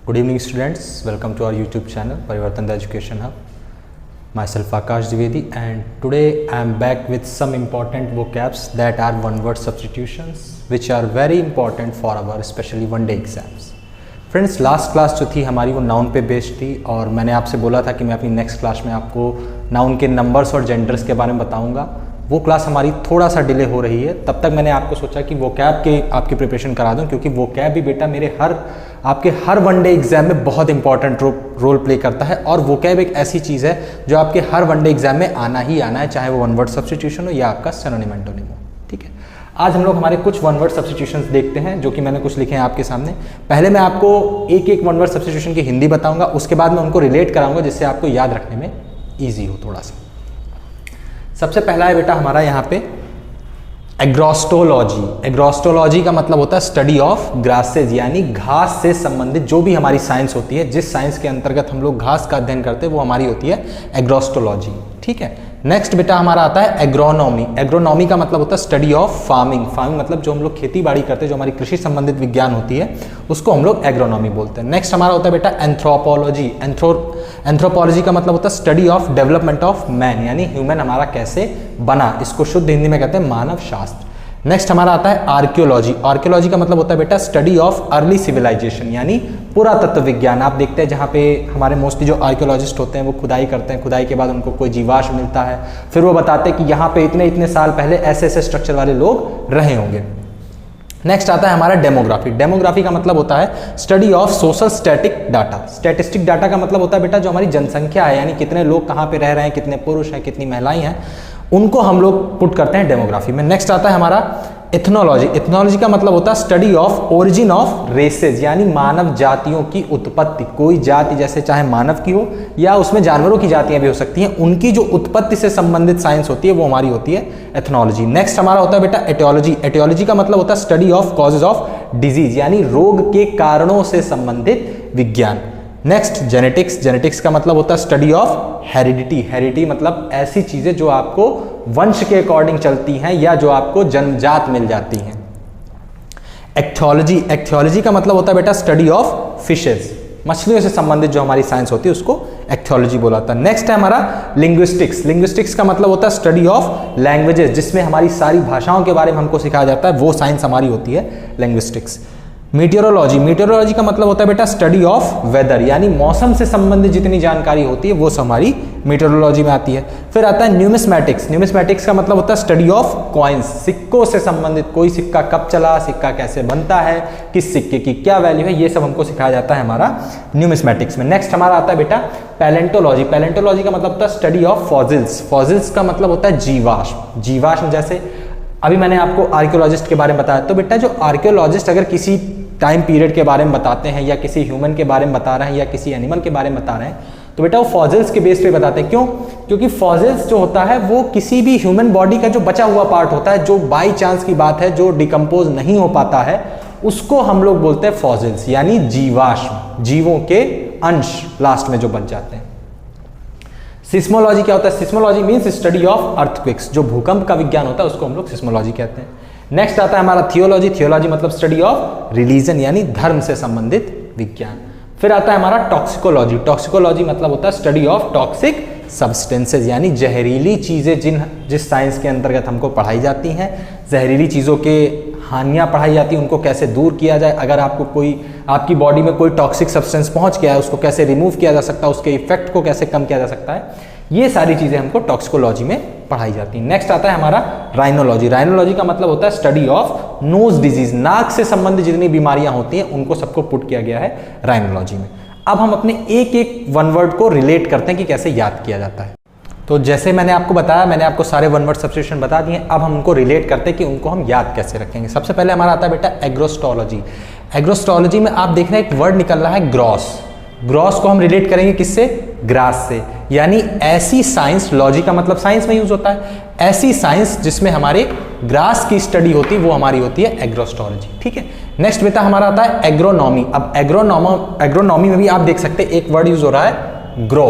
Good evening students, welcome to our YouTube channel Parivartan the Education Hub. Myself Akash Dwivedi and today I am back with some important vocabs that are one word substitutions which are very important for our especially one day exams. Friends, last class जो थी हमारी वो noun पे based थी और मैंने आपसे बोला था कि मैं अपनी नेक्स्ट क्लास में आपको नाउन के नंबर्स और जेंडर्स के बारे में बताऊंगा। वो क्लास हमारी थोड़ा सा डिले हो रही है, तब तक मैंने आपको सोचा कि वोकैब के आपकी प्रिपरेशन करा दूं, क्योंकि वोकैब भी बेटा मेरे आपके हर वनडे एग्जाम में बहुत इंपॉर्टेंट रोल प्ले करता है। और वोकैब एक ऐसी चीज़ है जो आपके हर वनडे एग्जाम में आना ही आना है, चाहे वो वन वर्ड सब्स्टिट्यूशन हो या आपका सिनोनिम एंटोनिम हो। ठीक है, आज हम लोग हमारे कुछ वन वर्ड सब्स्टिट्यूशंस देखते हैं जो कि मैंने कुछ लिखे हैं आपके सामने। पहले मैं आपको एक एक वन वर्ड सब्स्टिट्यूशन की हिंदी बताऊंगा, उसके बाद मैं उनको रिलेट कराऊंगा जिससे आपको याद रखने में ईजी हो थोड़ा सा। सबसे पहला है बेटा हमारा यहाँ पे एग्रोस्टोलॉजी। एग्रोस्टोलॉजी का मतलब होता है स्टडी ऑफ ग्रासेज, यानी घास से संबंधित जो भी हमारी साइंस होती है, जिस साइंस के अंतर्गत हम लोग घास का अध्ययन करते हैं वो हमारी होती है एग्रोस्टोलॉजी। ठीक है, नेक्स्ट बेटा हमारा आता है एग्रोनॉमी। एग्रोनॉमी का मतलब होता है स्टडी ऑफ फार्मिंग। फार्मिंग मतलब जो हम लोग खेती बाड़ी करते हैं, जो हमारी कृषि संबंधित विज्ञान होती है उसको हम लोग एग्रोनॉमी बोलते हैं। नेक्स्ट हमारा होता है बेटा एंथ्रोपोलॉजी। एंथ्रोपोलॉजी का मतलब होता है study of development of man, यानी ह्यूमन हमारा कैसे बना, इसको शुद्ध हिंदी में कहते हैं मानव शास्त्र। नेक्स्ट हमारा आता है आर्कियोलॉजी। आर्कियोलॉजी का मतलब होता है बेटा स्टडी ऑफ अर्ली सिविलाइजेशन, यानी पुरातत्व विज्ञान। आप देखते हैं जहाँ पे हमारे मोस्टली जो आर्कियोलॉजिस्ट होते हैं वो खुदाई करते हैं, खुदाई के बाद उनको कोई जीवाश्म मिलता है, फिर वो बताते हैं कि यहाँ पे इतने इतने साल पहले ऐसे ऐसे स्ट्रक्चर वाले लोग रहे होंगे। नेक्स्ट आता है हमारा डेमोग्राफी। डेमोग्राफी का मतलब होता है study of social static data. Statistic data का मतलब होता है बेटा जो हमारी जनसंख्या है, यानी कितने लोग कहाँ पे रह रहे हैं, कितने पुरुष हैं, कितनी महिलाएं हैं, उनको हम लोग पुट करते हैं डेमोग्राफी में। नेक्स्ट आता है हमारा इथनोलॉजी। इथनोलॉजी का मतलब होता है study of origin of races, यानी मानव जातियों की उत्पत्ति। कोई जाति जैसे चाहे मानव की हो या उसमें जानवरों की जातियां भी हो सकती हैं, उनकी जो उत्पत्ति से संबंधित साइंस होती है वो हमारी होती है एथनोलॉजी। नेक्स्ट हमारा होता है बेटा एटियोलॉजी। एटियोलॉजी का मतलब होता है study of causes of disease, यानी रोग के कारणों से संबंधित विज्ञान। Next genetics. जेनेटिक्स का मतलब होता है स्टडी ऑफ हेरिडिटी। हेरिडिटी मतलब ऐसी चीजें जो आपको वंश के अकॉर्डिंग चलती हैं या जो आपको जन्मजात मिल जाती हैं। एक्थियोलॉजी। एक्थियोलॉजी का मतलब होता है बेटा स्टडी ऑफ फिशेज, मछलियों से संबंधित जो हमारी साइंस होती है उसको एक्थियोलॉजी बोला जाता है। नेक्स्ट है हमारा लिंग्विस्टिक्स। लिंग्विस्टिक्स का मतलब होता है स्टडी ऑफ लैंग्वेजेस, जिसमें हमारी सारी भाषाओं के बारे में हमको सिखाया जाता है, वो साइंस हमारी होती है लिंग्विस्टिक्स। मीटियोरोलॉजी। मीटियोरोलॉजी का मतलब होता है बेटा स्टडी ऑफ वेदर, यानी मौसम से संबंधित जितनी जानकारी होती है वो हमारी मीटियोरोलॉजी में आती है। फिर आता है न्यूमिस्मैटिक्स। न्यूमिस्मैटिक्स का मतलब होता है स्टडी ऑफ कॉइन्स, सिक्कों से संबंधित, कोई सिक्का कब चला, सिक्का कैसे बनता है, किस सिक्के की क्या वैल्यू है, ये सब हमको सिखाया जाता है हमारा न्यूमिस्मैटिक्स में। नेक्स्ट हमारा आता है बेटा पैलेंटोलॉजी। पैलेंटोलॉजी का मतलब होता है स्टडी ऑफ फॉसिल्स। फॉसिल्स का मतलब होता है जीवाश्म। जीवाश्म जैसे अभी मैंने आपको आर्कियोलॉजिस्ट के बारे में बताया, तो बेटा जो आर्कियोलॉजिस्ट अगर किसी टाइम पीरियड के बारे में बताते हैं या किसी ह्यूमन के बारे में बता रहे हैं या किसी एनिमल के बारे में बता रहे हैं, तो बेटा वो फॉसिल्स के बेस पे बताते हैं। क्यों? क्योंकि फॉसिल्स जो होता है वो किसी भी ह्यूमन बॉडी का जो बचा हुआ पार्ट होता है, जो बाई चांस की बात है, जो डिकम्पोज नहीं हो पाता है, उसको हम लोग बोलते हैं फॉसिल्स, यानी जीवाश्म, जीवों के अंश लास्ट में जो बच जाते हैं। सिस्मोलॉजी क्या होता है? Seismology means study of earthquakes, जो भूकंप का विज्ञान होता है उसको हम लोग सिस्मोलॉजी कहते हैं। नेक्स्ट आता है हमारा थियोलॉजी। थियोलॉजी मतलब स्टडी ऑफ रिलीजन, यानी धर्म से संबंधित विज्ञान। फिर आता है हमारा टॉक्सिकोलॉजी। टॉक्सिकोलॉजी मतलब होता है स्टडी ऑफ टॉक्सिक सब्सटेंसेज, यानी जहरीली चीजें जिस साइंस के अंतर्गत हमको पढ़ाई जाती हैं, जहरीली चीजों के हानियां पढ़ाई जाती हैं, उनको कैसे दूर किया जाए, अगर आपको कोई आपकी बॉडी में कोई टॉक्सिक सब्सटेंस पहुंच गया है उसको कैसे रिमूव किया जा सकता है, उसके इफेक्ट को कैसे कम किया जा सकता है, ये सारी चीजें हमको टॉक्सिकोलॉजी में पढ़ाई जाती हैं। नेक्स्ट आता है हमारा राइनोलॉजी। राइनोलॉजी का मतलब होता है स्टडी ऑफ नोज डिजीज, नाक से संबंधित जितनी बीमारियां होती हैं उनको सबको पुट किया गया है राइनोलॉजी में। अब हम अपने एक एक वन वर्ड को रिलेट करते हैं कि कैसे याद किया जाता है। तो जैसे मैंने आपको बताया, मैंने आपको सारे वन वर्ड सब्स्टिट्यूशन बता दिए, अब हम उनको रिलेट करते हैं कि उनको हम याद कैसे रखेंगे। सबसे पहले हमारा आता है बेटा एग्रोस्टोलॉजी। एग्रोस्टोलॉजी में आप देख रहे हैं एक वर्ड निकल रहा है ग्रॉस। ग्रॉस को हम रिलेट करेंगे किससे? ग्रास से, यानी ऐसी साइंस, लॉजी का मतलब साइंस में यूज होता है, ऐसी साइंस जिसमें हमारे ग्रास की स्टडी होती है वो हमारी होती है एग्रोस्टोलॉजी। ठीक है, नेक्स्ट बेटा हमारा आता है एग्रोनॉमी। अब एग्रोनॉमी में भी आप देख सकते हैं एक वर्ड यूज हो रहा है ग्रो।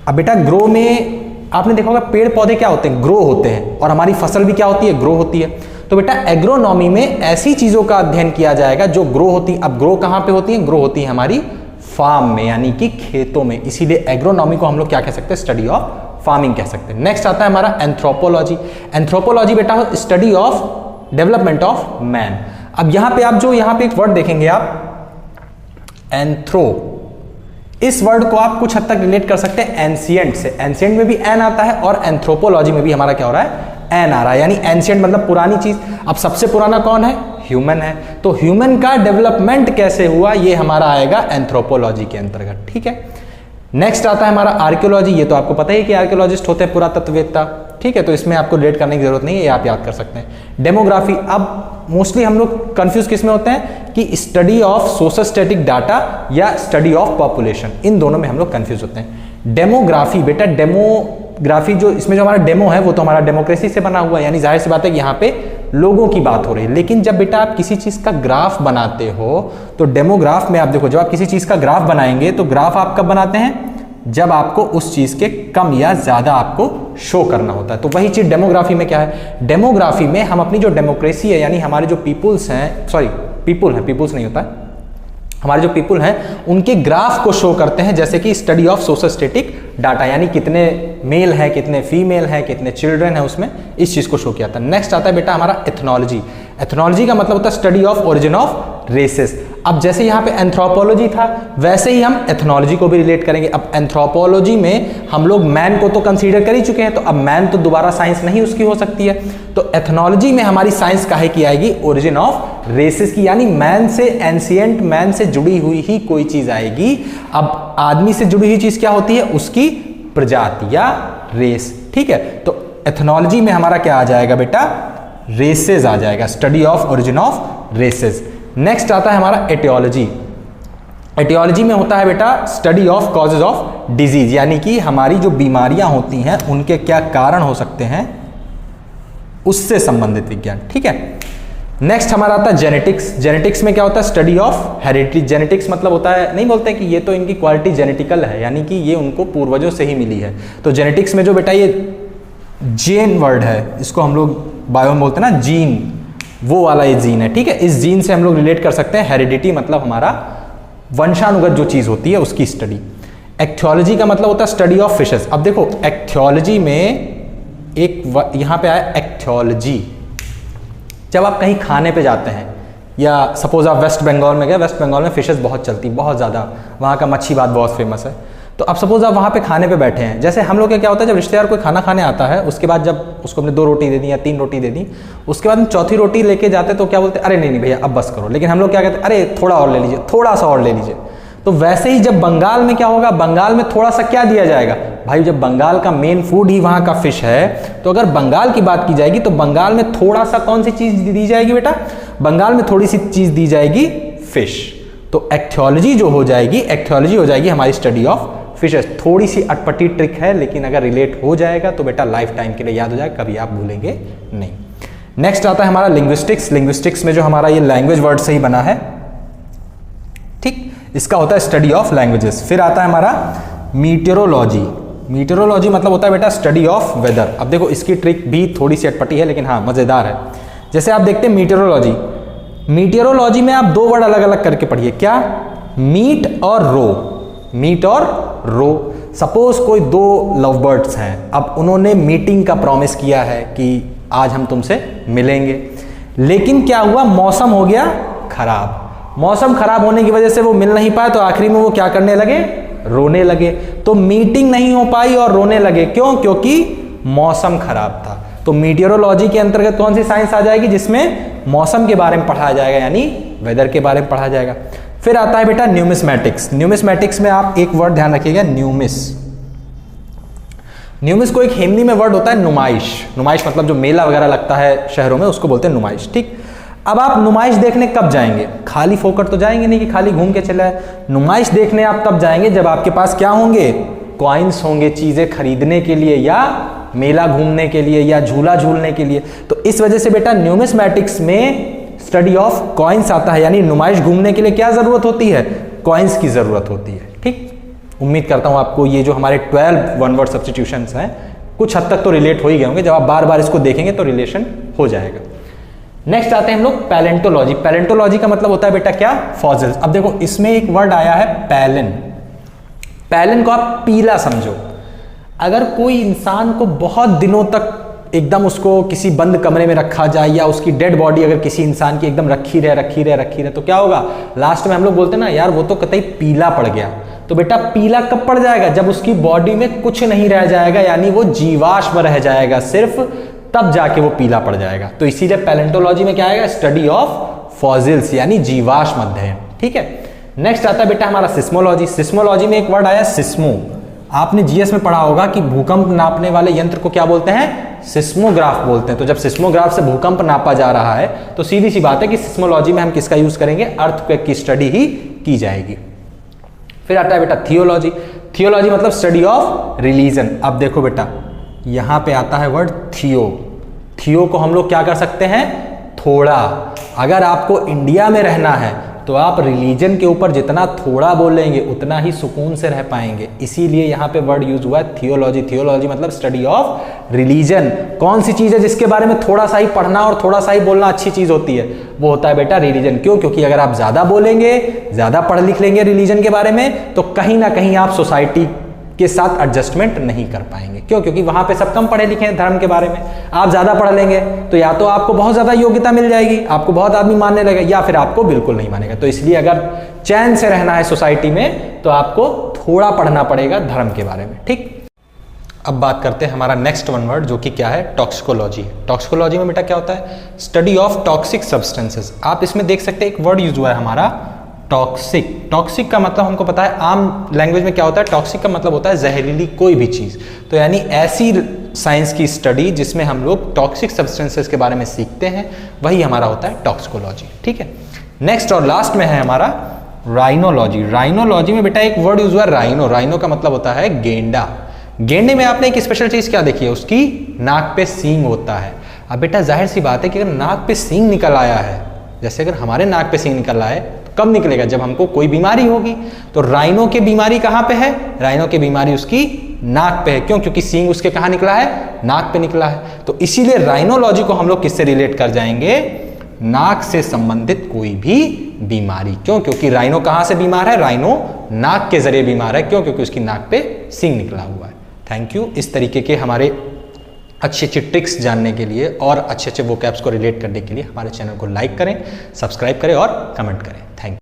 अब बेटा ग्रो में आपने देखा होगा पेड़ पौधे क्या होते हैं? ग्रो होते हैं, और हमारी फसल भी क्या होती है? ग्रो होती है। तो बेटा एग्रोनॉमी में ऐसी चीजों का अध्ययन किया जाएगा जो ग्रो होती है। अब ग्रो कहां पे होती है? ग्रो होती है हमारी फार्म में यानी कि खेतों में, इसीलिए एग्रोनॉमी को हम लोग क्या कह सकते हैं, स्टडी ऑफ फार्मिंग कह सकते हैं। नेक्स्ट आता है हमारा एंथ्रोपोलॉजी। एंथ्रोपोलॉजी बेटा study of development of man. अब यहां पे आप जो यहां पे एक वर्ड देखेंगे आप एंथ्रो, इस वर्ड को आप कुछ हद तक रिलेट कर सकते हैं एंशिएंट से। एंशिएंट में भी एन आता है और एंथ्रोपोलॉजी में भी हमारा क्या हो रहा है, एन आ रहा है, यानी एंशिएंट मतलब पुरानी चीज। अब सबसे पुराना कौन है, ह्यूमन है, तो ह्यूमन का डेवलपमेंट कैसे हुआ ये हमारा आएगा एंथ्रोपोलॉजी के अंतर्गत, ठीक है। नेक्स्ट आता है हमारा आर्कियोलॉजी। ये तो आपको पता ही है कि आर्कियोलॉजिस्ट होते हैं पुरातत्ववेत्ता, ठीक है, तो इसमें आपको रिलेट करने की जरूरत नहीं है, ये आप याद कर सकते हैं। डेमोग्राफी, अब मोस्टली हम लोग कंफ्यूज किस में होते हैं कि study of social static data या स्टडी ऑफ पॉपुलेशन, इन दोनों में हम लोग कंफ्यूज होते हैं। डेमोग्राफी बेटा, डेमोग्राफी जो इसमें जो हमारा डेमो है वो तो हमारा डेमोक्रेसी से बना हुआ है, यानी जाहिर सी बात है कि यहाँ पे लोगों की बात हो रही है। लेकिन जब बेटा आप किसी चीज का ग्राफ बनाते हो तो डेमोग्राफ में आप देखो, जब आप किसी चीज का ग्राफ बनाएंगे तो ग्राफ आप कब बनाते हैं, जब आपको उस चीज के कम या ज्यादा आपको शो करना होता है। तो वही चीज डेमोग्राफी में क्या है, डेमोग्राफी में हम अपनी जो डेमोक्रेसी है यानी हमारे जो पीपुल्स हैं, सॉरी पीपुल है, पीपुल्स नहीं होता है, हमारे जो पीपुल हैं उनके ग्राफ को शो करते हैं, जैसे कि study of social static data, यानी कितने मेल है, कितने फीमेल है, कितने चिल्ड्रन है, उसमें इस चीज को शो किया था। नेक्स्ट आता है बेटा हमारा एथनोलॉजी। एथनोलॉजी का मतलब होता है study of origin of races. अब जैसे यहाँ पे एंथ्रोपोलॉजी था वैसे ही हम एथनोलॉजी को भी रिलेट करेंगे। अब एंथ्रोपोलॉजी में हम लोग मैन को तो कंसीडर कर ही चुके हैं, तो अब मैन तो दोबारा साइंस नहीं उसकी हो सकती है, तो एथनोलॉजी में हमारी साइंस काहे की आएगी, ओरिजिन ऑफ रेसेस की, यानी मैन से, एंशिएंट मैन से जुड़ी हुई ही कोई चीज आएगी। अब आदमी से जुड़ी हुई चीज क्या होती है, उसकी प्रजाति या रेस, ठीक है। तो एथनोलॉजी में हमारा क्या आ जाएगा बेटा, रेसेस आ जाएगा, study of origin of races. Next आता है हमारा एटियोलॉजी। एटियोलॉजी में होता है बेटा study of causes of disease, यानी कि हमारी जो बीमारियां होती हैं उनके क्या कारण हो सकते हैं, उससे संबंधित विज्ञान, ठीक है। नेक्स्ट हमारा आता है जेनेटिक्स। जेनेटिक्स में क्या होता है, स्टडी ऑफ हेरिडिटी। जेनेटिक्स मतलब होता है, नहीं बोलते कि ये तो इनकी क्वालिटी जेनेटिकल है, यानी कि ये उनको पूर्वजों से ही मिली है। तो जेनेटिक्स में जो बेटा ये जीन वर्ड है, इसको हम लोग बायो में बोलते हैं ना, जीन, वो वाला ये जीन है, ठीक है। इस जीन से हम लोग रिलेट कर सकते हैं हेरिडिटी, मतलब हमारा वंशानुगत जो चीज होती है उसकी स्टडी। एक्थियोलॉजी का मतलब होता है स्टडी ऑफ फिशेस। अब देखो एक्थियोलॉजी में एक यहां पे आया एक्थियोलॉजी, जब आप कहीं खाने पे जाते हैं या सपोज आप वेस्ट बंगाल में गए, वेस्ट बंगाल में फिशेस बहुत चलती, बहुत ज़्यादा, वहाँ का मच्छी बात बहुत फेमस है। तो अब सपोज आप वहाँ पे खाने पे बैठे हैं, जैसे हम लोग क्या होता है, जब रिश्तेदार कोई खाना खाने आता है उसके बाद जब उसको हमने 2 रोटी दे दी या 3 रोटी दे दी, उसके बाद हम चौथी रोटी लेके जाते तो क्या बोलते हैं, अरे नहीं भैया अब बस करो। लेकिन हम लोग क्या कहते हैं, अरे थोड़ा और ले लीजिए, थोड़ा सा और ले लीजिए। तो वैसे ही जब बंगाल में क्या होगा, बंगाल में थोड़ा सा क्या दिया जाएगा भाई, जब बंगाल का मेन फूड ही वहाँ का फिश है, तो अगर बंगाल की बात की जाएगी तो बंगाल में थोड़ा सा कौन सी चीज़ दी जाएगी बेटा, बंगाल में थोड़ी सी चीज़ दी जाएगी, फिश। तो एक्थियोलॉजी जो हो जाएगी, एक्थियोलॉजी हो जाएगी हमारी स्टडी ऑफ फिशेस। थोड़ी सी अटपटी ट्रिक है, लेकिन अगर रिलेट हो जाएगा तो बेटा लाइफ टाइम के लिए याद हो जाएगा, कभी आप भूलेंगे नहीं। नेक्स्ट आता है हमारा लिंग्विस्टिक्स। लिंग्विस्टिक्स में जो हमारा ये लैंग्वेज वर्ड से ही बना है, ठीक, इसका होता है स्टडी ऑफ लैंग्वेजेस। फिर आता है हमारा मीटेरोलॉजी। मीटेरोलॉजी मतलब होता है बेटा स्टडी ऑफ वेदर। अब देखो इसकी ट्रिक भी थोड़ी सी अटपटी है, लेकिन हाँ मजेदार है। जैसे आप देखते हैं मीटेरोलॉजी, मीटेरोलॉजी में आप 2 वर्ड अलग अलग करके पढ़िए, क्या, मीट और रो। मीट और रो, सपोज कोई 2 लव बर्ड्स हैं, अब उन्होंने मीटिंग का प्रॉमिस किया है कि आज हम तुमसे मिलेंगे, लेकिन क्या हुआ, मौसम हो गया खराब। मौसम खराब होने की वजह से वो मिल नहीं पाए, तो आखिरी में वो क्या करने लगे, रोने लगे। तो मीटिंग नहीं हो पाई और रोने लगे, क्यों, क्योंकि मौसम खराब था। तो मीटेरोलॉजी के अंतर्गत कौन सी साइंस आ जाएगी, जिसमें मौसम के बारे में पढ़ाया जाएगा, यानी वेदर के बारे में पढ़ाया जाएगा। फिर आता है बेटा न्यूमिस्मैटिक्स। न्यूमिस्मैटिक्स में आप एक वर्ड ध्यान रखिएगा, न्यूमिस। न्यूमिस को एक हिंदी में वर्ड होता है नुमाइश। नुमाइश मतलब जो मेला वगैरह लगता है शहरों में, उसको बोलते हैं नुमाइश, ठीक। अब आप नुमाइश देखने कब जाएंगे, खाली फोकट तो जाएंगे नहीं कि खाली घूम के चले आए। नुमाइश देखने आप तब जाएंगे जब आपके पास क्या होंगे, कॉइन्स होंगे, चीजें खरीदने के लिए या मेला घूमने के लिए या झूला झूलने के लिए। तो इस वजह से बेटा न्यूमिस्मैटिक्स में स्टडी ऑफ कॉइन्स आता है, यानी नुमाइश घूमने के लिए क्या जरूरत होती है, कॉइन्स की जरूरत होती है, ठीक। उम्मीद करता हूं आपको ये जो हमारे 12 वन वर्ड सब्स्टिट्यूशंस हैं कुछ हद तक तो रिलेट हो ही गए होंगे। जब आप बार बार इसको देखेंगे तो रिलेशन हो जाएगा। नेक्स्ट आते हैं हम लोग पैलेंटोलॉजी। पैलेंटोलॉजी का मतलब होता है बेटा क्या, फॉसिल्स। अब देखो इसमें एक वर्ड आया है पैलिन। पैलिन को आप पीला समझो। अगर कोई इंसान को बहुत दिनों तक एकदम उसको किसी बंद कमरे में रखा जाए या उसकी डेड बॉडी अगर किसी इंसान की एकदम रखी रहे तो क्या होगा, लास्ट में हम लोग बोलते हैं ना यार वो तो कतई पीला पड़ गया। तो बेटा पीला कब पड़ जाएगा, जब उसकी बॉडी में कुछ नहीं रह जाएगा, यानी वो जीवाश्म रह जाएगा सिर्फ, तब जाके वो पीला पड़ जाएगा। तो इसीलिए पैलेंटोलॉजी में क्या आएगा, स्टडी ऑफ फॉसिल्स यानी जीवाश्म अध्ययन। ठीक है, नेक्स्ट आता है बेटा हमारा सिस्मोलॉजी। सिस्मोलॉजी में एक वर्ड आया सिस्मो। आपने जीएस में पढ़ा होगा कि भूकंप नापने वाले यंत्र को क्या बोलते हैं, सिस्मोग्राफ बोलते हैं। तो जब सिस्मोग्राफ से भूकंप नापा जा रहा है तो सीधी सी बात है कि सिस्मोलॉजी में हम किसका यूज करेंगे, अर्थक्वेक की स्टडी ही की जाएगी। फिर आता है बेटा थियोलॉजी। थियोलॉजी मतलब स्टडी ऑफ रिलीजन। अब देखो बेटा यहां पे आता है वर्ड थियो। थियो को हम लोग क्या कर सकते हैं, थोड़ा। अगर आपको इंडिया में रहना है तो आप रिलीजन के ऊपर जितना थोड़ा बोलेंगे उतना ही सुकून से रह पाएंगे। इसीलिए यहाँ पे वर्ड यूज हुआ है थियोलॉजी। थियोलॉजी मतलब स्टडी ऑफ रिलीजन। कौन सी चीज है जिसके बारे में थोड़ा सा ही पढ़ना और थोड़ा सा ही बोलना अच्छी चीज होती है, वो होता है बेटा रिलीजन। क्यों, क्योंकि अगर आप ज्यादा बोलेंगे, ज्यादा पढ़ लिख लेंगे रिलीजन के बारे में, तो कहीं ना कहीं आप सोसाइटी के साथ एडजस्टमेंट नहीं कर पाएंगे। क्यों, क्योंकि वहां पे सब कम पढ़े लिखे हैं धर्म के बारे में। आप ज्यादा पढ़ लेंगे तो या तो आपको बहुत ज्यादा योग्यता मिल जाएगी, आपको बहुत आदमी मानने लगेगा, या फिर आपको बिल्कुल नहीं मानेगा। तो इसलिए अगर चैन से रहना है सोसाइटी में तो आपको थोड़ा पढ़ना पड़ेगा धर्म के बारे में। ठीक, अब बात करते हैं हमारा नेक्स्ट वन वर्ड जो कि क्या है, टॉक्सिकोलॉजी। टॉक्सिकोलॉजी में बेटा क्या होता है, स्टडी ऑफ टॉक्सिक सब्सटेंसेस। आप इसमें देख सकते हैं एक वर्ड यूज हुआ है हमारा टॉक्सिक। टॉक्सिक का मतलब हमको पता है आम लैंग्वेज में क्या होता है, टॉक्सिक का मतलब होता है जहरीली कोई भी चीज। तो यानी ऐसी साइंस की स्टडी जिसमें हम लोग टॉक्सिक सब्सटेंसेस के बारे में सीखते हैं, वही हमारा होता है टॉक्सिकोलॉजी। ठीक है, नेक्स्ट और लास्ट में है हमारा राइनोलॉजी। राइनोलॉजी में बेटा एक वर्ड यूज हुआ है राइनो। राइनो का मतलब होता है गेंडा। गेंडे में आपने एक स्पेशल चीज क्या देखी है, उसकी नाक पे सींग होता है। अब बेटा जाहिर सी बात है कि अगर नाक पे सींग निकल आया है, जैसे अगर हमारे नाक पे सींग निकल आए कब निकलेगा, जब हमको कोई बीमारी होगी। तो राइनो की बीमारी कहां पे है, राइनो की बीमारी उसकी नाक पे है। क्यों, क्योंकि सींग उसके कहां निकला है, नाक पे निकला है। तो इसीलिए राइनोलॉजी को हम लोग किससे रिलेट कर जाएंगे, नाक से संबंधित कोई भी बीमारी। क्यों, क्योंकि राइनो कहां से बीमार है, राइनो नाक के जरिए बीमार है। क्यों, क्योंकि उसकी नाक पे सींग निकला हुआ है। Thank you. इस तरीके के हमारे अच्छी अच्छी ट्रिक्स जानने के लिए और अच्छे अच्छे वोकैब्स को रिलेट करने के लिए हमारे चैनल को लाइक करें, सब्सक्राइब करें और कमेंट करें। Thank you.